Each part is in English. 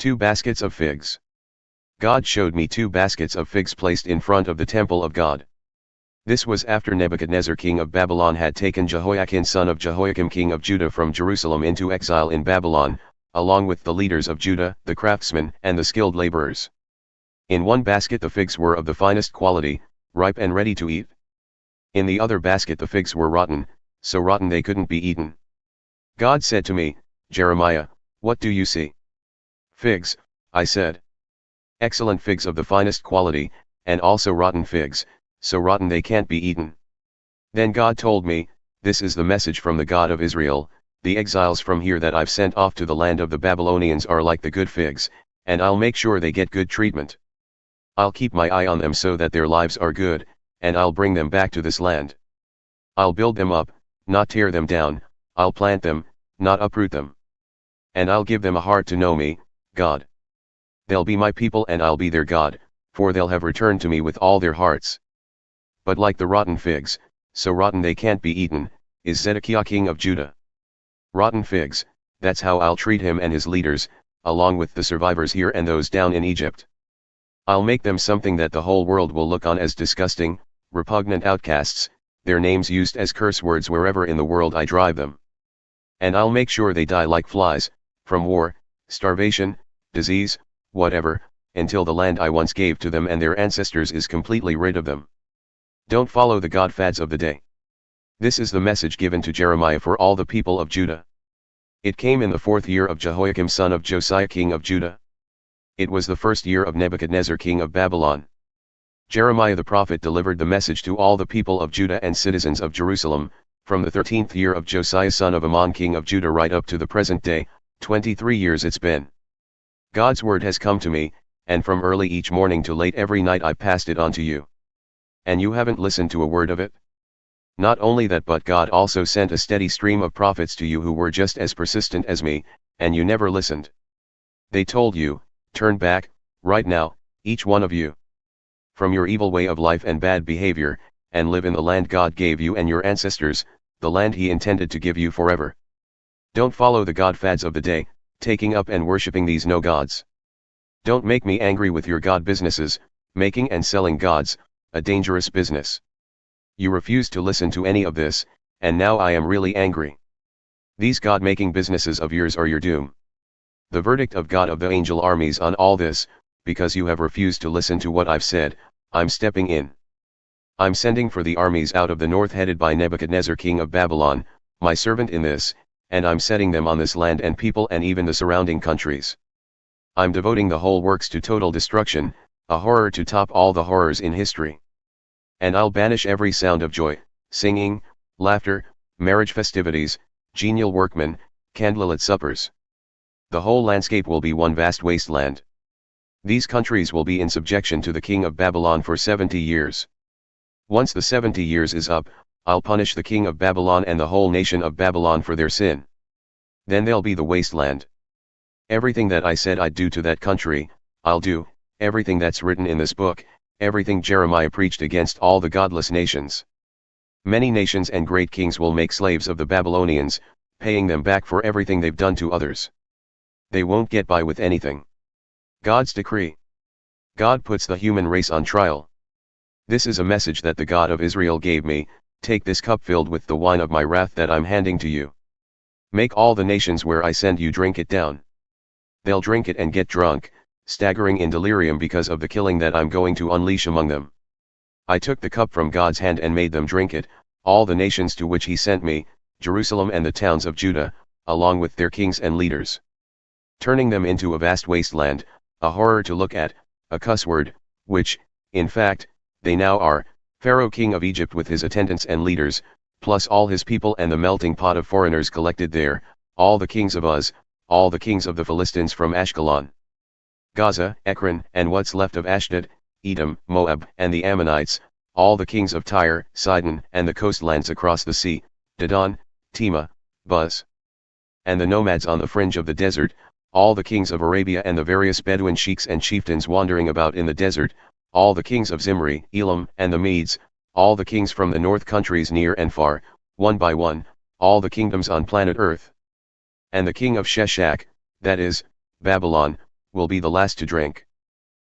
2 baskets of figs. God showed me 2 baskets of figs placed in front of the temple of God. This was after Nebuchadnezzar king of Babylon had taken Jehoiachin son of Jehoiakim king of Judah from Jerusalem into exile in Babylon, along with the leaders of Judah, the craftsmen and the skilled laborers. In one basket the figs were of the finest quality, ripe and ready to eat. In the other basket the figs were rotten, so rotten they couldn't be eaten. God said to me, Jeremiah, what do you see? Figs, I said. Excellent figs of the finest quality, and also rotten figs, so rotten they can't be eaten. Then God told me, this is the message from the God of Israel, the exiles from here that I've sent off to the land of the Babylonians are like the good figs, and I'll make sure they get good treatment. I'll keep my eye on them so that their lives are good, and I'll bring them back to this land. I'll build them up, not tear them down, I'll plant them, not uproot them. And I'll give them a heart to know me, God. They'll be my people and I'll be their God, for they'll have returned to me with all their hearts. But like the rotten figs, so rotten they can't be eaten, is Zedekiah king of Judah. Rotten figs, that's how I'll treat him and his leaders, along with the survivors here and those down in Egypt. I'll make them something that the whole world will look on as disgusting, repugnant outcasts, their names used as curse words wherever in the world I drive them. And I'll make sure they die like flies, from war, starvation, disease, whatever, until the land I once gave to them and their ancestors is completely rid of them. Don't follow the god fads of the day. This is the message given to Jeremiah for all the people of Judah. It came in the 4th year of Jehoiakim son of Josiah king of Judah. It was the 1st year of Nebuchadnezzar king of Babylon. Jeremiah the prophet delivered the message to all the people of Judah and citizens of Jerusalem, from the 13th year of Josiah son of Ammon king of Judah right up to the present day, 23 years it's been. God's word has come to me, and from early each morning to late every night I passed it on to you. And you haven't listened to a word of it? Not only that, but God also sent a steady stream of prophets to you who were just as persistent as me, and you never listened. They told you, turn back, right now, each one of you, from your evil way of life and bad behavior, and live in the land God gave you and your ancestors, the land He intended to give you forever. Don't follow the god fads of the day, taking up and worshipping these no gods. Don't make me angry with your god businesses, making and selling gods, a dangerous business. You refuse to listen to any of this, and now I am really angry. These god-making businesses of yours are your doom. The verdict of God of the angel armies on all this, because you have refused to listen to what I've said, I'm stepping in. I'm sending for the armies out of the north headed by Nebuchadnezzar king of Babylon, my servant in this, and I'm setting them on this land and people and even the surrounding countries. I'm devoting the whole works to total destruction, a horror to top all the horrors in history. And I'll banish every sound of joy, singing, laughter, marriage festivities, genial workmen, candlelit suppers. The whole landscape will be one vast wasteland. These countries will be in subjection to the king of Babylon for 70 years. Once the 70 years is up, I'll punish the king of Babylon and the whole nation of Babylon for their sin. Then they'll be the wasteland. Everything that I said I'd do to that country, I'll do, everything that's written in this book, everything Jeremiah preached against all the godless nations. Many nations and great kings will make slaves of the Babylonians, paying them back for everything they've done to others. They won't get by with anything. God's decree. God puts the human race on trial. This is a message that the God of Israel gave me, take this cup filled with the wine of my wrath that I'm handing to you. Make all the nations where I send you drink it down. They'll drink it and get drunk, staggering in delirium because of the killing that I'm going to unleash among them. I took the cup from God's hand and made them drink it, all the nations to which He sent me, Jerusalem and the towns of Judah, along with their kings and leaders. Turning them into a vast wasteland, a horror to look at, a cuss word, which, in fact, they now are, Pharaoh king of Egypt with his attendants and leaders, plus all his people and the melting pot of foreigners collected there, all the kings of Uz, all the kings of the Philistines from Ashkelon, Gaza, Ekron, and what's left of Ashdod, Edom, Moab, and the Ammonites, all the kings of Tyre, Sidon, and the coastlands across the sea, Dedan, Tema, Buz, and the nomads on the fringe of the desert, all the kings of Arabia and the various Bedouin sheiks and chieftains wandering about in the desert, all the kings of Zimri, Elam, and the Medes, all the kings from the north countries near and far, one by one, all the kingdoms on planet Earth. And the king of Sheshach, that is, Babylon, will be the last to drink.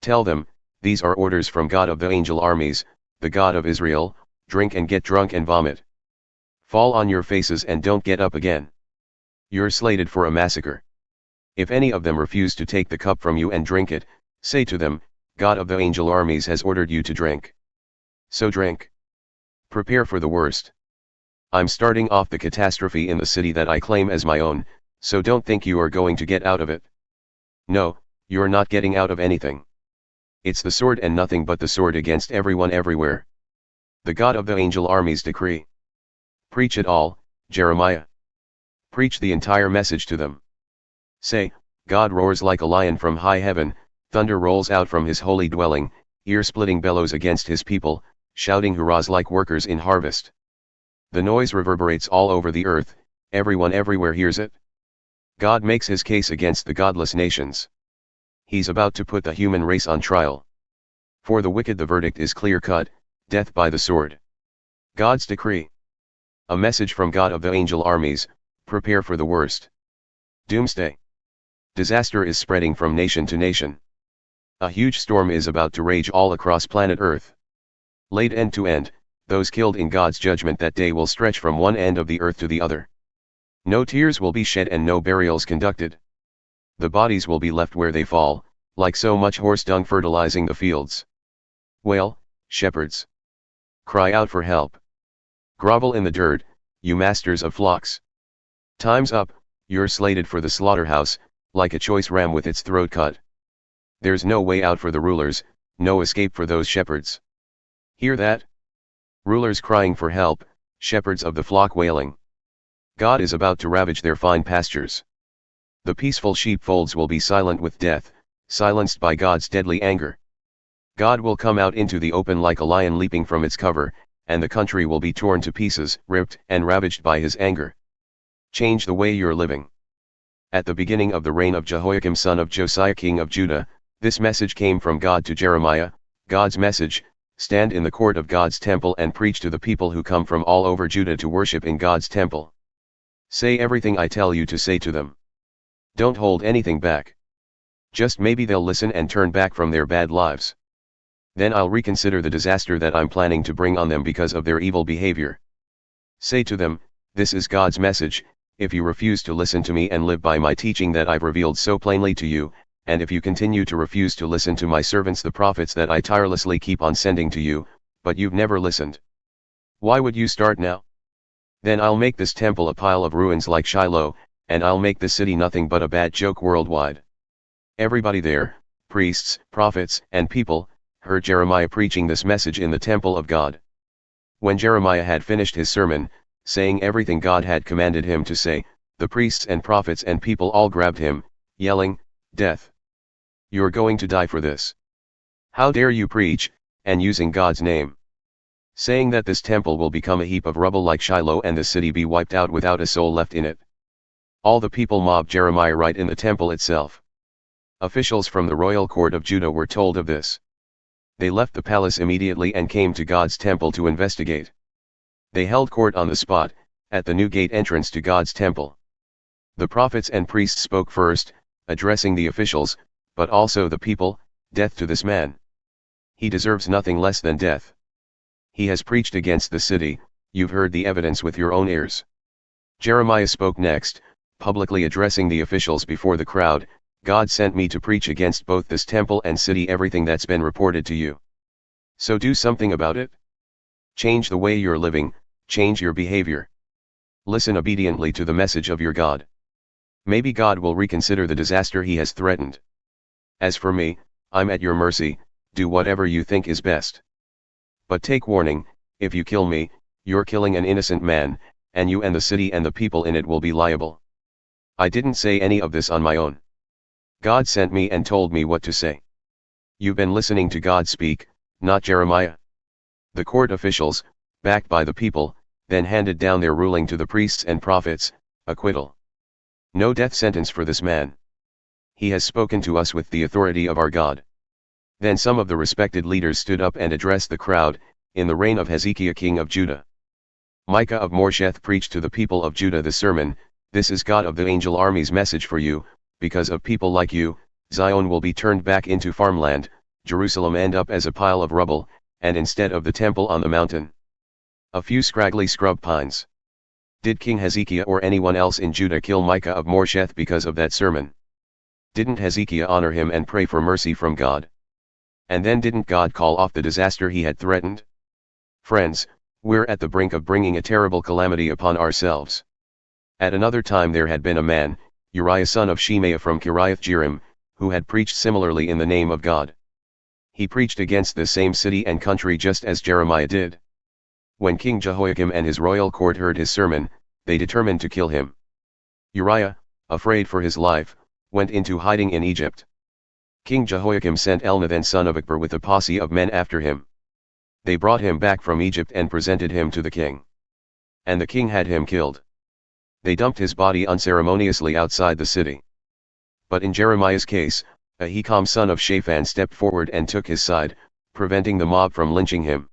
Tell them, these are orders from God of the angel armies, the God of Israel, drink and get drunk and vomit. Fall on your faces and don't get up again. You're slated for a massacre. If any of them refuse to take the cup from you and drink it, say to them, God of the angel armies has ordered you to drink. So drink. Prepare for the worst. I'm starting off the catastrophe in the city that I claim as my own, so don't think you are going to get out of it. No, you're not getting out of anything. It's the sword and nothing but the sword against everyone everywhere. The God of the angel armies decree. Preach it all, Jeremiah. Preach the entire message to them. Say, God roars like a lion from high heaven, thunder rolls out from his holy dwelling, ear-splitting bellows against his people, shouting hurrahs like workers in harvest. The noise reverberates all over the earth, everyone everywhere hears it. God makes his case against the godless nations. He's about to put the human race on trial. For the wicked the verdict is clear-cut, death by the sword. God's decree. A message from God of the angel armies, prepare for the worst. Doomsday. Disaster is spreading from nation to nation. A huge storm is about to rage all across planet Earth. Laid end to end, those killed in God's judgment that day will stretch from one end of the earth to the other. No tears will be shed and no burials conducted. The bodies will be left where they fall, like so much horse dung fertilizing the fields. Wail, shepherds. Cry out for help. Grovel in the dirt, you masters of flocks. Time's up, you're slated for the slaughterhouse, like a choice ram with its throat cut. There's no way out for the rulers, no escape for those shepherds. Hear that? Rulers crying for help, shepherds of the flock wailing. God is about to ravage their fine pastures. The peaceful sheepfolds will be silent with death, silenced by God's deadly anger. God will come out into the open like a lion leaping from its cover, and the country will be torn to pieces, ripped and ravaged by his anger. Change the way you're living. At the beginning of the reign of Jehoiakim son of Josiah king of Judah, this message came from God to Jeremiah, God's message: stand in the court of God's temple and preach to the people who come from all over Judah to worship in God's temple. Say everything I tell you to say to them. Don't hold anything back. Just maybe they'll listen and turn back from their bad lives. Then I'll reconsider the disaster that I'm planning to bring on them because of their evil behavior. Say to them, this is God's message: if you refuse to listen to me and live by my teaching that I've revealed so plainly to you, and if you continue to refuse to listen to my servants the prophets that I tirelessly keep on sending to you, but you've never listened. Why would you start now? Then I'll make this temple a pile of ruins like Shiloh, and I'll make this city nothing but a bad joke worldwide. Everybody there, priests, prophets, and people, heard Jeremiah preaching this message in the temple of God. When Jeremiah had finished his sermon, saying everything God had commanded him to say, the priests and prophets and people all grabbed him, yelling, "Death! You're going to die for this. How dare you preach, and using God's name, saying that this temple will become a heap of rubble like Shiloh and the city be wiped out without a soul left in it." All the people mobbed Jeremiah right in the temple itself. Officials from the royal court of Judah were told of this. They left the palace immediately and came to God's temple to investigate. They held court on the spot, at the new gate entrance to God's temple. The prophets and priests spoke first, addressing the officials, but also the people, "Death to this man. He deserves nothing less than death. He has preached against the city, you've heard the evidence with your own ears." Jeremiah spoke next, publicly addressing the officials before the crowd, "God sent me to preach against both this temple and city everything that's been reported to you. So do something about it. Change the way you're living, change your behavior. Listen obediently to the message of your God. Maybe God will reconsider the disaster he has threatened. As for me, I'm at your mercy, do whatever you think is best. But take warning, if you kill me, you're killing an innocent man, and you and the city and the people in it will be liable. I didn't say any of this on my own. God sent me and told me what to say. You've been listening to God speak, not Jeremiah." The court officials, backed by the people, then handed down their ruling to the priests and prophets: acquittal. No death sentence for this man. He has spoken to us with the authority of our God. Then some of the respected leaders stood up and addressed the crowd, in the reign of Hezekiah king of Judah. Micah of Morsheth preached to the people of Judah the sermon: "This is God of the angel army's message for you, because of people like you, Zion will be turned back into farmland, Jerusalem end up as a pile of rubble, and instead of the temple on the mountain, a few scraggly scrub pines. Did King Hezekiah or anyone else in Judah kill Micah of Moresheth because of that sermon? Didn't Hezekiah honor him and pray for mercy from God? And then didn't God call off the disaster he had threatened? Friends, we're at the brink of bringing a terrible calamity upon ourselves. At another time there had been a man, Uriah son of Shemaiah from Kiriath-Jearim, who had preached similarly in the name of God. He preached against the same city and country just as Jeremiah did. When King Jehoiakim and his royal court heard his sermon, they determined to kill him. Uriah, afraid for his life, went into hiding in Egypt. King Jehoiakim sent Elnathan son of Achbor with a posse of men after him. They brought him back from Egypt and presented him to the king. And the king had him killed. They dumped his body unceremoniously outside the city. But in Jeremiah's case, Ahikam son of Shaphan stepped forward and took his side, preventing the mob from lynching him.